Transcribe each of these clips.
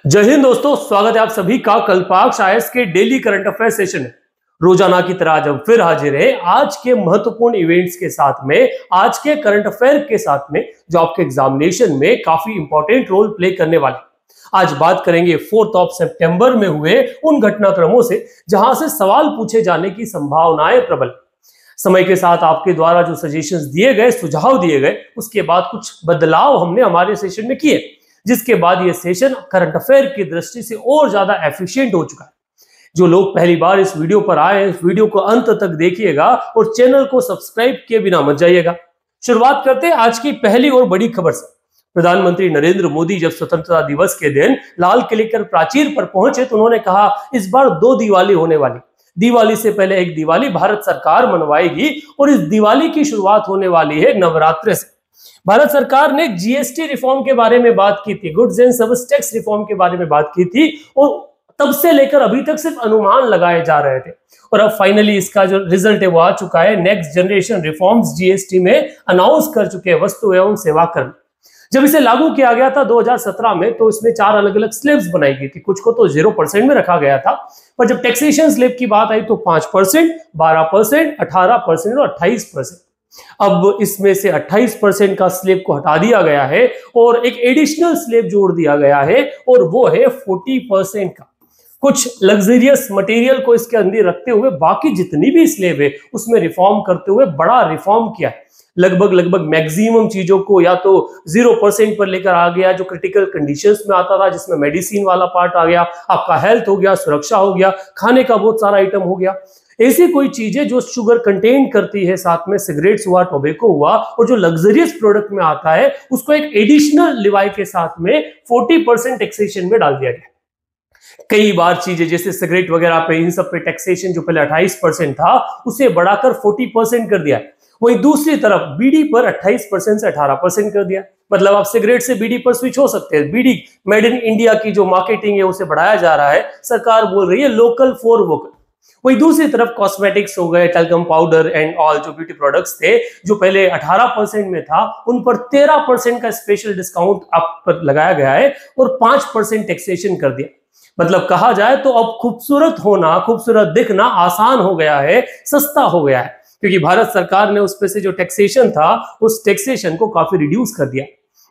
जय हिंद दोस्तों, स्वागत है आप सभी का कल्पाक्ष आईएएस के डेली करंट अफेयर सेशन में। रोजाना की तरह आज हम फिर हाजिर हैं आज के महत्वपूर्ण इवेंट्स के साथ में, आज के करंट अफेयर के साथ में जो आपके एग्जामिनेशन में काफी इंपॉर्टेंट रोल प्ले करने वाले। आज बात करेंगे 4 सितंबर में हुए उन घटनाक्रमों से जहां से सवाल पूछे जाने की संभावनाएं प्रबल। समय के साथ आपके द्वारा जो सजेशंस दिए गए, सुझाव दिए गए, उसके बाद कुछ बदलाव हमने हमारे सेशन में किए, जिसके बाद ये सेशन करंट अफेयर की दृष्टि से और ज्यादा एफिशिएंट हो चुका है। जो लोग पहली बार इस वीडियो पर आए, इस वीडियो को अंत तक देखिएगा और चैनल को सब्सक्राइब किए बिना मत जाइएगा। शुरुआत करते हैं आज की पहली और बड़ी खबर से। प्रधानमंत्री नरेंद्र मोदी जब स्वतंत्रता दिवस के दिन लाल किले पर प्राचीर पर पहुंचे तो उन्होंने कहा, इस बार 2 दिवाली होने वाली। दिवाली से पहले एक दिवाली भारत सरकार मनवाएगी और इस दिवाली की शुरुआत होने वाली है नवरात्र से। भारत सरकार ने जीएसटी रिफॉर्म के बारे में बात की थी, goods and service tax reform के बारे में बात की थी और तब से लेकर अभी तक सिर्फ अनुमान लगाए जा रहे थे और अब फाइनली इसका जो रिजल्ट है वो आ चुका है। नेक्स्ट जनरेशन रिफॉर्म्स जीएसटी में अनाउंस कर चुके हैं वस्तु एवं सेवा कर। जब इसे लागू किया गया था 2017 में तो इसमें 4 अलग अलग स्लैब्स बनाई गई थी। कुछ को तो 0% में रखा गया था, पर जब टैक्सेशन स्लैब की बात आई तो 5%, 12%, 18% और 28%। अब इसमें से 28% का स्लैब को हटा दिया गया है और एक एडिशनल स्लैब जोड़ दिया गया है और वो है 40% का। कुछ लग्जरियस मटेरियल को इसके अंदर रखते हुए बाकी जितनी भी स्लैब है उसमें रिफॉर्म करते हुए बड़ा रिफॉर्म किया है। लगभग मैक्सिमम चीजों को या तो 0% पर लेकर आ गया, जो क्रिटिकल कंडीशंस में आता था, जिसमें मेडिसिन वाला पार्ट आ गया, आपका हेल्थ हो गया, सुरक्षा हो गया, खाने का बहुत सारा आइटम हो गया। ऐसी कोई चीजें जो शुगर कंटेन करती है, साथ में सिगरेट्स हुआ, टोबैको हुआ और जो लग्जरियस प्रोडक्ट में आता है उसको एक एडिशनल लिवाई के साथ में 40% टैक्सेशन में डाल दिया गया। कई बार चीजें जैसे सिगरेट वगैरह पे, इन सब पे टैक्सेशन जो पहले 28% था उसे बढ़ाकर 40% कर दिया। वहीं दूसरी तरफ बीड़ी पर 28% से 18% कर दिया। मतलब आप सिगरेट से बीड़ी पर स्विच हो सकते हैं। बीड़ी मेड इन इंडिया की जो मार्केटिंग है उसे बढ़ाया जा रहा है, सरकार बोल रही है लोकल फॉर वोकल। वही दूसरी तरफ कॉस्मेटिक्स हो गए, टैल्कम पाउडर एंड ऑल जो ब्यूटी प्रोडक्ट्स थे, जो पहले 18% में था, उन पर 13% का स्पेशल डिस्काउंट आप पर लगाया गया है और 5% टैक्सेशन कर दिया। मतलब कहा जाए तो अब खूबसूरत होना, खूबसूरत दिखना आसान हो गया है, सस्ता हो गया है, क्योंकि भारत सरकार ने उस पे से जो टैक्सेशन था उस टैक्सेशन को काफी रिड्यूस कर दिया।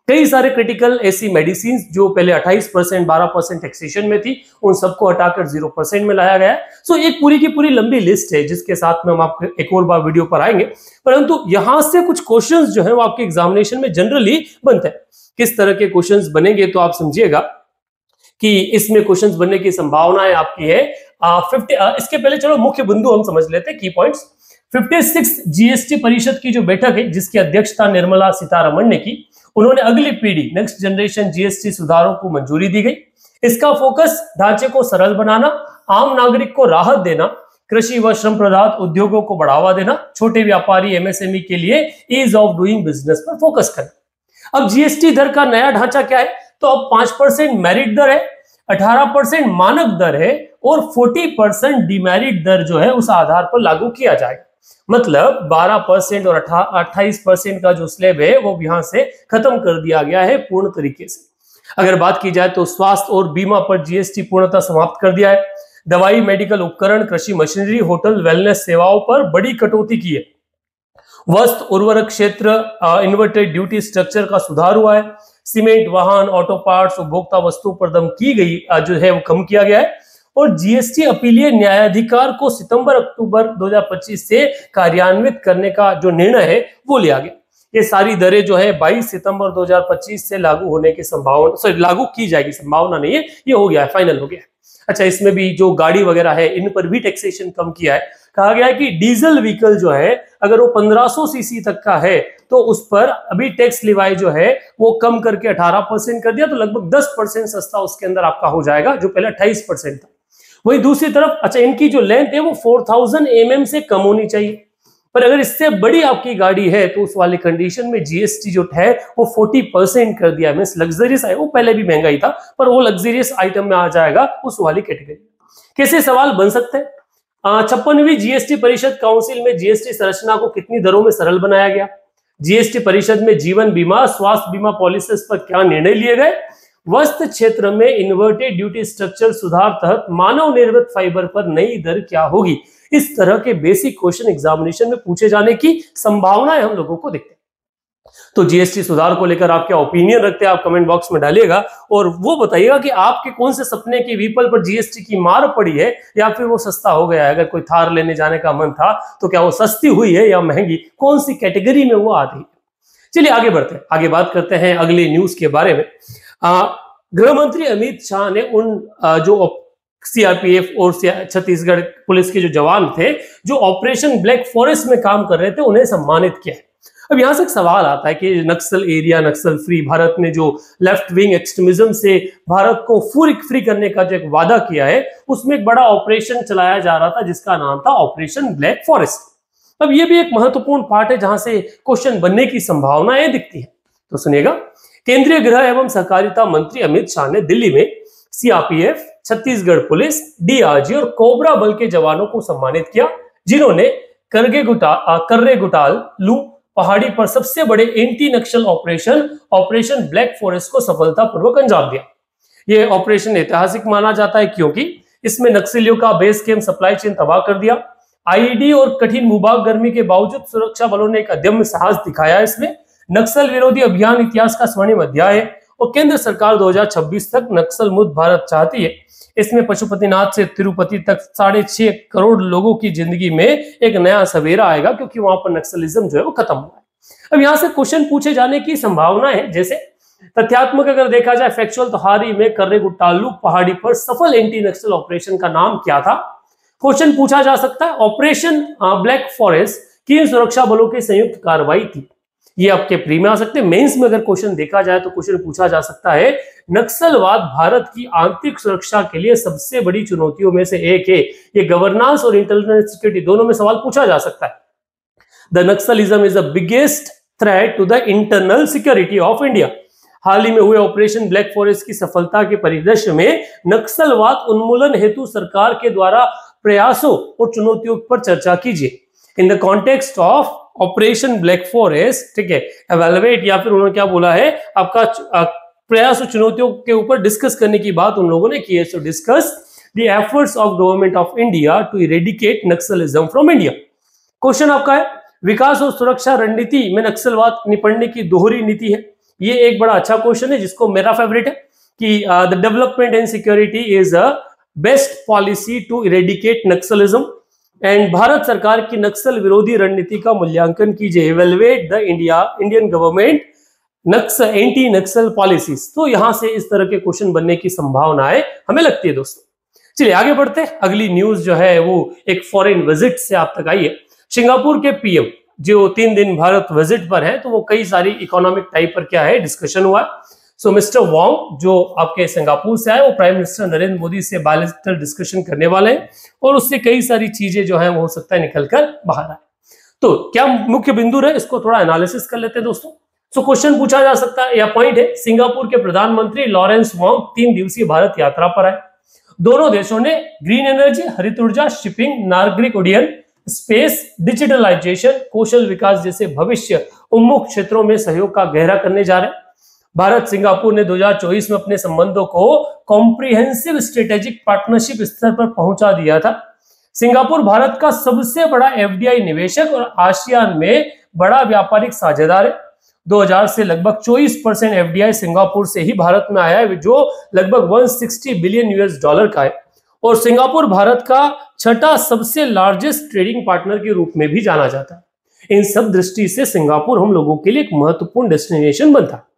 कई सारे क्रिटिकल ऐसी मेडिसिन जो पहले 28%, 12% टैक्सेशन में थी, उन सबको हटाकर 0% में लाया गया। सो एक पूरी की पूरी लंबी लिस्ट है जिसके साथ में हम आपको एक और बार वीडियो पर आएंगे। परंतु यहां से कुछ क्वेश्चंस जो है वो आपके एग्जामिनेशन में जनरली बनते हैं। किस तरह के क्वेश्चंस बनेंगे तो आप समझिएगा कि इसमें क्वेश्चंस बनने की संभावनाएं आपकी है 50। इसके पहले चलो मुख्य बिंदु हम समझ लेते हैं, की पॉइंट्स। 56 जीएसटी परिषद की जो बैठक है जिसकी अध्यक्षता निर्मला सीतारमण ने की, उन्होंने अगली पीढ़ी नेक्स्ट जनरेशन जीएसटी सुधारों को मंजूरी दी गई। इसका फोकस ढांचे को सरल बनाना, आम नागरिक को राहत देना, कृषि व श्रम प्रधान उद्योगों को बढ़ावा देना, छोटे व्यापारी एमएसएमई के लिए ईज ऑफ डूइंग बिजनेस पर फोकस करना। अब जीएसटी दर का नया ढांचा क्या है? तो अब 5% मेरिट दर है, 18% मानक दर है और 40% डिमेरिट दर जो है उस आधार पर लागू किया जाएगा। मतलब 12% और 28% का जो स्लैब है वो यहां से खत्म कर दिया गया है पूर्ण तरीके से। अगर बात की जाए तो स्वास्थ्य और बीमा पर जीएसटी पूर्णतः समाप्त कर दिया है। दवाई, मेडिकल उपकरण, कृषि मशीनरी, होटल, वेलनेस सेवाओं पर बड़ी कटौती की है। वस्त्र उर्वरक क्षेत्र इन्वर्टेड ड्यूटी स्ट्रक्चर का सुधार हुआ है। सीमेंट, वाहन, ऑटो पार्ट्स, उपभोक्ता वस्तु पर दम की गई जो है वो कम किया गया है और जीएसटी अपीलीय न्यायाधिकार को सितंबर-अक्टूबर 2025 से कार्यान्वित करने का जो निर्णय है वो लिया गया। ये सारी दरें जो है 22 सितंबर 2025 से लागू होने की संभावना, लागू की जाएगी, संभावना नहीं है, ये हो गया है, फाइनल हो गया है। अच्छा, इसमें भी जो गाड़ी वगैरह है इन पर भी टैक्सेशन कम किया है। कहा गया है कि डीजल व्हीकल जो है अगर वो 1500 सीसी तक का है तो उस पर अभी टैक्स लिवाई जो है वो कम करके 18% कर दिया, तो लगभग 10% सस्ता उसके अंदर आपका हो जाएगा, जो पहले 28% था। वही दूसरी तरफ अच्छा, इनकी जो लेंथ है वो 4000 mm से कम होनी चाहिए, पर अगर इससे बड़ी आपकी गाड़ी है तो उस वाली कंडीशन में जीएसटी जो है वो 40% कर दिया। मींस लग्जरियस है, वो पहले भी महंगा ही था पर वो लग्जरियस आइटम में आ जाएगा उस वाली कैटेगरी। कैसे सवाल बन सकते हैं? 56वीं जीएसटी परिषद काउंसिल में जीएसटी संरचना को कितनी दरों में सरल बनाया गया? जीएसटी परिषद में जीवन बीमा, स्वास्थ्य बीमा पॉलिसीज पर क्या निर्णय लिए गए? वस्त्र क्षेत्र में इन्वर्टेड ड्यूटी स्ट्रक्चर सुधार तहत मानव निर्मित फाइबर पर नई दर क्या होगी। इस तरह के बेसिक क्वेश्चन एग्जामिनेशन में पूछे जाने की संभावनाएं हम लोगों को दिखते हैं। तो जीएसटी सुधार को लेकर आप क्या ओपिनियन रखते हैं, आप कमेंट बॉक्स में डालिएगा और वो बताइएगा कि आपके कौन से सपने की व्हीकल पर जीएसटी की मार पड़ी है या फिर वो सस्ता हो गया है। अगर कोई थार लेने जाने का मन था तो क्या वो सस्ती हुई है या महंगी, कौन सी कैटेगरी में वो आ रही है। चलिए आगे बढ़ते हैं, आगे बात करते हैं अगली न्यूज के बारे में। गृह मंत्री अमित शाह ने उन जो सीआरपीएफ और छत्तीसगढ़ पुलिस के जो जवान थे जो ऑपरेशन ब्लैक फॉरेस्ट में काम कर रहे थे उन्हें सम्मानित किया। अब यहां से एक सवाल आता है कि नक्सल एरिया, नक्सल फ्री भारत ने जो लेफ्ट विंग एक्सट्रीमिज्म से भारत को फ्री करने का जो एक वादा किया है उसमें एक बड़ा ऑपरेशन चलाया जा रहा था जिसका नाम था ऑपरेशन ब्लैक फॉरेस्ट। अब ये भी एक महत्वपूर्ण पार्ट है जहां से क्वेश्चन बनने की संभावनाएं दिखती है। तो सुनिएगा, केंद्रीय गृह एवं सहकारिता मंत्री अमित शाह ने दिल्ली में सीआरपीएफ, छत्तीसगढ़ पुलिस, डीआरजी और कोबरा बल के जवानों को सम्मानित किया जिन्होंने कर्रे गुटाल लू पहाड़ी पर सबसे बड़े एंटी नक्सल ऑपरेशन ब्लैक फॉरेस्ट को सफलतापूर्वक अंजाम दिया। यह ऑपरेशन ऐतिहासिक माना जाता है क्योंकि इसमें नक्सलियों का बेस कैंप सप्लाई चेन तबाह कर दिया। आईईडी और कठिन भूभाग गर्मी के बावजूद सुरक्षा बलों ने एक अदम्य साहस दिखाया। इसमें नक्सल विरोधी अभियान इतिहास का स्वर्णिम अध्याय है और केंद्र सरकार 2026 तक नक्सल मुक्त भारत चाहती है। इसमें पशुपतिनाथ से तिरुपति तक 6.5 करोड़ लोगों की जिंदगी में एक नया सवेरा आएगा क्योंकि वहां पर नक्सलिज्म जो है वो खत्म हुआ है। अब यहां से क्वेश्चन पूछे जाने की संभावना है, जैसे तथ्यात्मक अगर देखा जाए फैक्चुअल, तो हाल ही में कर्रे गुटालू पहाड़ी पर सफल एंटी नक्सल ऑपरेशन का नाम क्या था। क्वेश्चन पूछा जा सकता है ऑपरेशन ब्लैक फॉरेस्ट किन सुरक्षा बलों की संयुक्त कार्रवाई थी। ये आपके प्री में आ सकते हैं। मेंस में अगर क्वेश्चन देखा जाए तो क्वेश्चन पूछा जा सकता है नक्सलवाद भारत की आंतरिक सुरक्षा के लिए सबसे बड़ी चुनौतियों में से एक है। ये गवर्नेंस और इंटरनल सिक्योरिटी दोनों में सवाल पूछा जा सकता है। The naxalism is the biggest threat to the internal security of India. हाल ही में हुए ऑपरेशन ब्लैक फॉरेस्ट की सफलता के परिदृश्य में नक्सलवाद उन्मूलन हेतु सरकार के द्वारा प्रयासों और चुनौतियों पर चर्चा कीजिए। In the context of operation black forest, ठीक है, एवेलुएट या फिर उन्होंने क्या बोला है आपका प्रयास और चुनौतियों के ऊपर डिस्कस करने की बात उन लोगों ने की है। So discuss the efforts of government of India to eradicate naxalism from India. Question आपका है विकास और सुरक्षा रणनीति में नक्सलवाद निपटने की दोहरी नीति है। ये एक बड़ा अच्छा क्वेश्चन है जिसको मेरा फेवरेट है कि the development and security is a best policy to eradicate naxalism and Bharat सरकार की नक्सल विरोधी रणनीति का मूल्यांकन कीजिए। Evaluate the Indian government anti Naxal policies. तो यहां से इस तरह के क्वेश्चन बनने की संभावनाएं हमें लगती है दोस्तों। चलिए आगे बढ़ते हैं। अगली न्यूज जो है वो एक फॉरेन विजिट से आप तक आई है। सिंगापुर के पीएम जो 3 दिन भारत विजिट पर है तो वो कई सारी इकोनॉमिक टाइप पर क्या है डिस्कशन हुआ। सो मिस्टर वांग जो आपके सिंगापुर से आए वो प्राइम मिनिस्टर नरेंद्र मोदी से बायलैटरल डिस्कशन करने वाले हैं और उससे कई सारी चीजें जो है वो हो सकता है निकल कर बाहर आए। तो क्या मुख्य बिंदु है इसको थोड़ा एनालिसिस कर लेते हैं दोस्तों। सो क्वेश्चन पूछा जा सकता है या पॉइंट है, सिंगापुर के प्रधानमंत्री लॉरेंस वांग 3 दिवसीय भारत यात्रा पर आए। दोनों देशों ने ग्रीन एनर्जी, हरित ऊर्जा, शिपिंग, नागरिक उड्डयन, स्पेस, डिजिटलाइजेशन, कौशल विकास जैसे भविष्य उन्मुख क्षेत्रों में सहयोग का गहरा करने जा रहे हैं। भारत सिंगापुर ने 2024 में अपने संबंधों को कॉम्प्रिहेंसिव स्ट्रेटेजिक पार्टनरशिप स्तर पर पहुंचा दिया था। सिंगापुर भारत का सबसे बड़ा एफडीआई निवेशक और आसियान में बड़ा व्यापारिक साझेदार है। 2000 से लगभग 24% एफडीआई सिंगापुर से ही भारत में आया है जो लगभग 160 बिलियन यूएस डॉलर का है और सिंगापुर भारत का 6ठा सबसे लार्जेस्ट ट्रेडिंग पार्टनर के रूप में भी जाना जाता है। इन सब दृष्टि से सिंगापुर हम लोगों के लिए एक महत्वपूर्ण डेस्टिनेशन बनता है।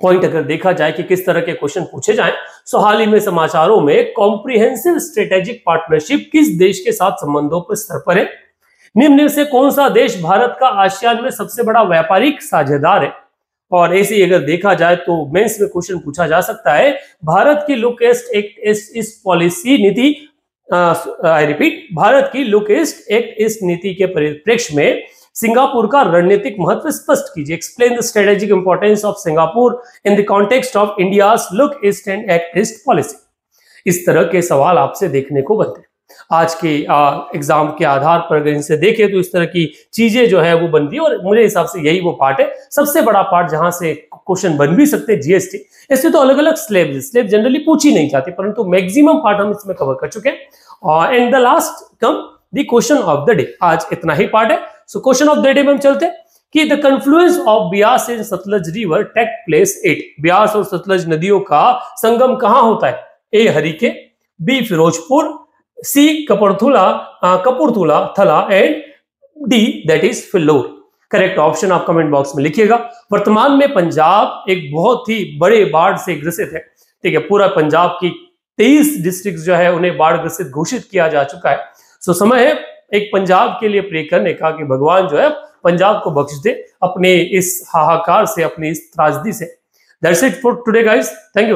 पॉइंट अगर देखा जाए कि किस तरह के क्वेश्चन पूछे जाएं, सो हाल ही में समाचारों में कॉम्प्रिहेंसिव स्ट्रेटेजिक पार्टनरशिप किस देश के साथ संबंधों पर स्तर पर है। निम्न से कौन सा देश भारत का आसियान में सबसे बड़ा व्यापारिक साझेदार है। और ऐसे ही अगर देखा जाए तो मेंस में क्वेश्चन पूछा जा सकता है भारत की look east act east policy नीति, आई रिपीट, भारत की लुक ईस्ट एक्ट ईस्ट नीति के परिप्रेक्ष्य में सिंगापुर का रणनीतिक महत्व स्पष्ट कीजिए। Explain the strategic importance of Singapore in the context of India's look east and act east policy. इस तरह के सवाल आपसे देखने को बनते हैं। आज के एग्जाम के आधार पर अगर इनसे देखें तो इस तरह की चीजें जो है वो बनती है, और मुझे हिसाब से यही वो पार्ट है, सबसे बड़ा पार्ट जहां से क्वेश्चन बन भी सकते हैं जीएसटी। इससे तो अलग अलग स्लेब जनरली पूछी नहीं जाती, परंतु मैक्सिमम पार्ट हम इसमें कवर कर चुके हैं। And the last come the question of the day. आज इतना ही पार्ट है। So question of the day में हम चलते हैं कि the confluence of Beas and Sutlej river take place at. Beas और सतलज नदियों का संगम कहां होता है? A Harike, B Firozpur, C Kapurthala थला and D that is Phillaur. Correct option आप कमेंट बॉक्स में लिखिएगा। वर्तमान में पंजाब एक बहुत ही बड़े बाढ़ से ग्रसित है। ठीक है, पूरा पंजाब की 23 डिस्ट्रिक्ट जो है उन्हें बाढ़ ग्रसित घोषित किया जा चुका है। सो समय है एक पंजाब के लिए प्रे करने का कि भगवान जो है पंजाब को बख्श दे अपने इस हाहाकार से, अपनी इस त्रासदी से। That's it for today guys, thank you very much.